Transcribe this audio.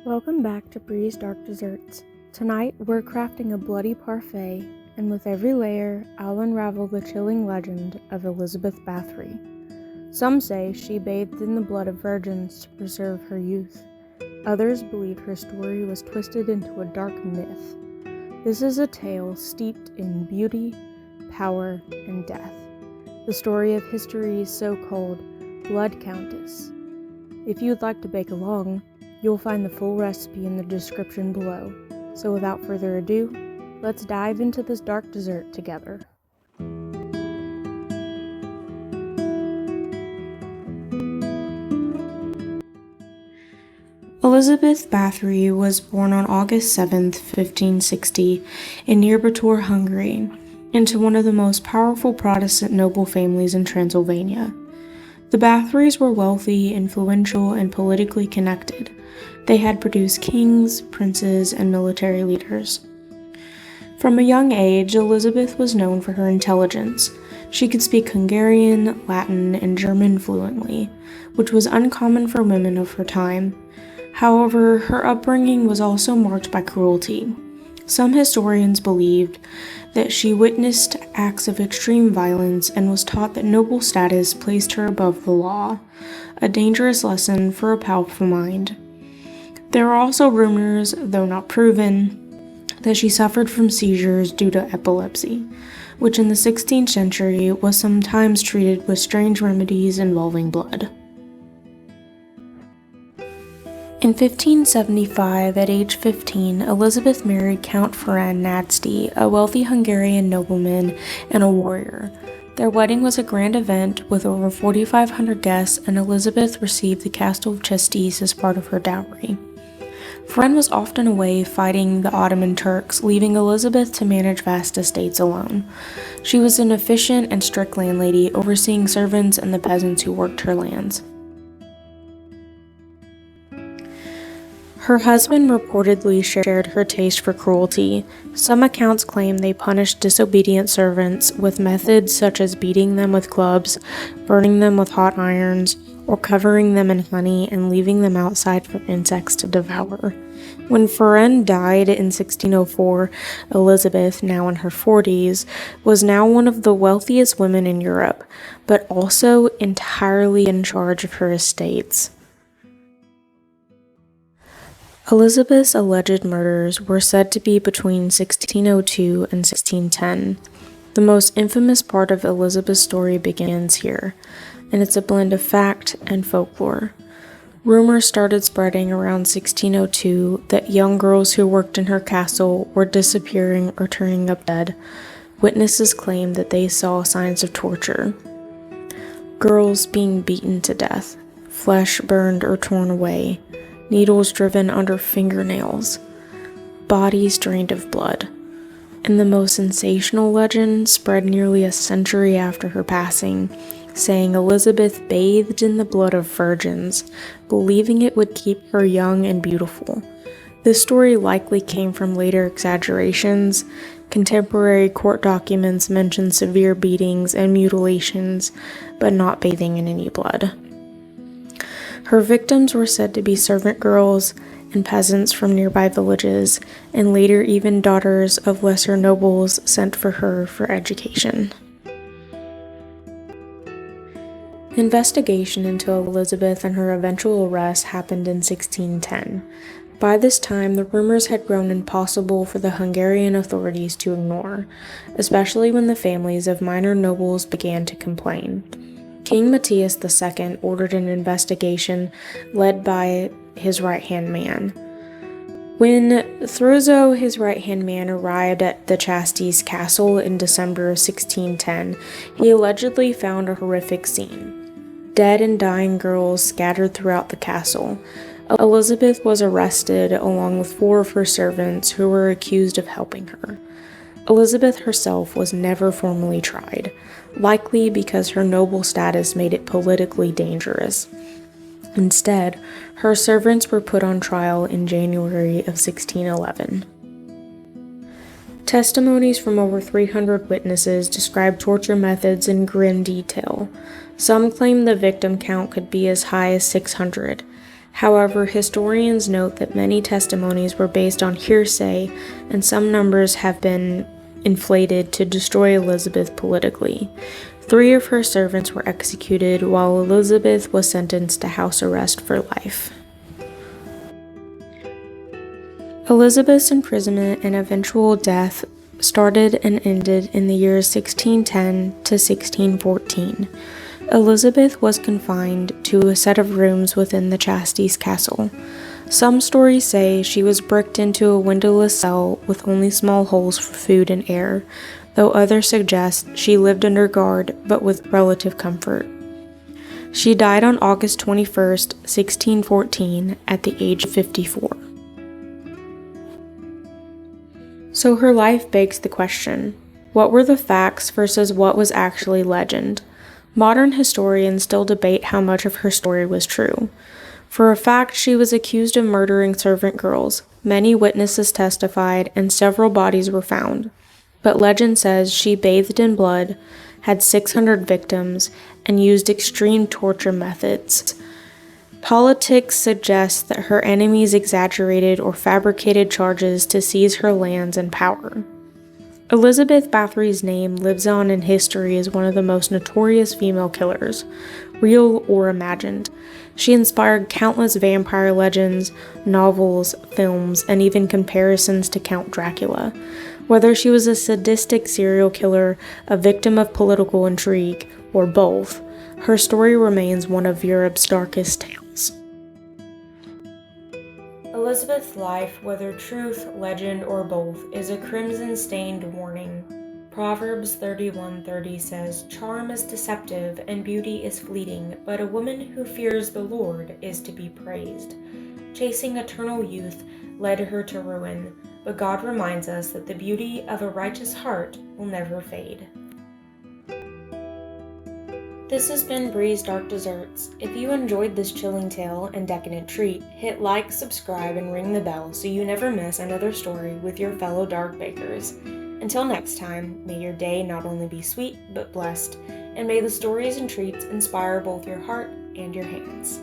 Welcome back to Bree's Dark Desserts. Tonight we're crafting a Bloody Parfait, and with every layer, I'll unravel the chilling legend of Elizabeth Bathory. Some say she bathed in the blood of virgins to preserve her youth. Others believe her story was twisted into a dark myth. This is a tale steeped in beauty, power, and death. The story of history's so-called Blood Countess. If you'd like to bake along, you'll find the full recipe in the description below. So without further ado, let's dive into this dark dessert together. Elizabeth Bathory was born on August 7th, 1560, in Tartar, Hungary, into one of the most powerful Protestant noble families in Transylvania. The Bathorys were wealthy, influential, and politically connected. They had produced kings, princes, and military leaders. From a young age, Elizabeth was known for her intelligence. She could speak Hungarian, Latin, and German fluently, which was uncommon for women of her time. However, her upbringing was also marked by cruelty. Some historians believed that she witnessed acts of extreme violence and was taught that noble status placed her above the law, a dangerous lesson for a powerful mind. There are also rumors, though not proven, that she suffered from seizures due to epilepsy, which in the 16th century was sometimes treated with strange remedies involving blood. In 1575, at age 15, Elizabeth married Count Ferenc Nagydi, a wealthy Hungarian nobleman and a warrior. Their wedding was a grand event with over 4,500 guests, and Elizabeth received the castle of Chesties as part of her dowry. Ferenc was often away fighting the Ottoman Turks, leaving Elizabeth to manage vast estates alone. She was an efficient and strict landlady, overseeing servants and the peasants who worked her lands. Her husband reportedly shared her taste for cruelty. Some accounts claim they punished disobedient servants with methods such as beating them with clubs, burning them with hot irons, or covering them in honey and leaving them outside for insects to devour. When Ferenc died in 1604, Elizabeth, now in her 40s, was now one of the wealthiest women in Europe, but also entirely in charge of her estates. Elizabeth's alleged murders were said to be between 1602 and 1610. The most infamous part of Elizabeth's story begins here, and it's a blend of fact and folklore. Rumors started spreading around 1602 that young girls who worked in her castle were disappearing or turning up dead. Witnesses claimed that they saw signs of torture. Girls being beaten to death, flesh burned or torn away, needles driven under fingernails, bodies drained of blood. And the most sensational legend spread nearly a century after her passing, saying Elizabeth bathed in the blood of virgins, believing it would keep her young and beautiful. This story likely came from later exaggerations. Contemporary court documents mention severe beatings and mutilations, but not bathing in any blood. Her victims were said to be servant girls and peasants from nearby villages, and later even daughters of lesser nobles sent for her for education. Investigation into Elizabeth and her eventual arrest happened in 1610. By this time, the rumors had grown impossible for the Hungarian authorities to ignore, especially when the families of minor nobles began to complain. King Matthias II ordered an investigation led by his right-hand man. When Thurzo, his right-hand man, arrived at the Chesties castle in December of 1610, he allegedly found a horrific scene. Dead and dying girls scattered throughout the castle. Elizabeth was arrested along with 4 of her servants who were accused of helping her. Elizabeth herself was never formally tried, likely because her noble status made it politically dangerous. Instead, her servants were put on trial in January of 1611. Testimonies from over 300 witnesses describe torture methods in grim detail. Some claim the victim count could be as high as 600. However, historians note that many testimonies were based on hearsay, and some numbers have been inflated to destroy Elizabeth politically. 3 of her servants were executed, while Elizabeth was sentenced to house arrest for life. Elizabeth's imprisonment and eventual death started and ended in the years 1610 to 1614. Elizabeth was confined to a set of rooms within the Chastity's castle. Some stories say she was bricked into a windowless cell with only small holes for food and air, though others suggest she lived under guard but with relative comfort. She died on August 21st, 1614, at the age of 54. So her life begs the question, what were the facts versus what was actually legend? Modern historians still debate how much of her story was true. For a fact, she was accused of murdering servant girls. Many witnesses testified, and several bodies were found. But legend says she bathed in blood, had 600 victims, and used extreme torture methods. Politics suggests that her enemies exaggerated or fabricated charges to seize her lands and power. Elizabeth Bathory's name lives on in history as one of the most notorious female killers, real or imagined. She inspired countless vampire legends, novels, films, and even comparisons to Count Dracula. Whether she was a sadistic serial killer, a victim of political intrigue, or both, her story remains one of Europe's darkest tales. Elizabeth's life, whether truth, legend, or both, is a crimson-stained warning. Proverbs 31:30 says, "Charm is deceptive and beauty is fleeting, but a woman who fears the Lord is to be praised." Chasing eternal youth led her to ruin, but God reminds us that the beauty of a righteous heart will never fade. This has been Bree's Dark Desserts. If you enjoyed this chilling tale and decadent treat, hit like, subscribe, and ring the bell so you never miss another story with your fellow dark bakers. Until next time, may your day not only be sweet, but blessed, and may the stories and treats inspire both your heart and your hands.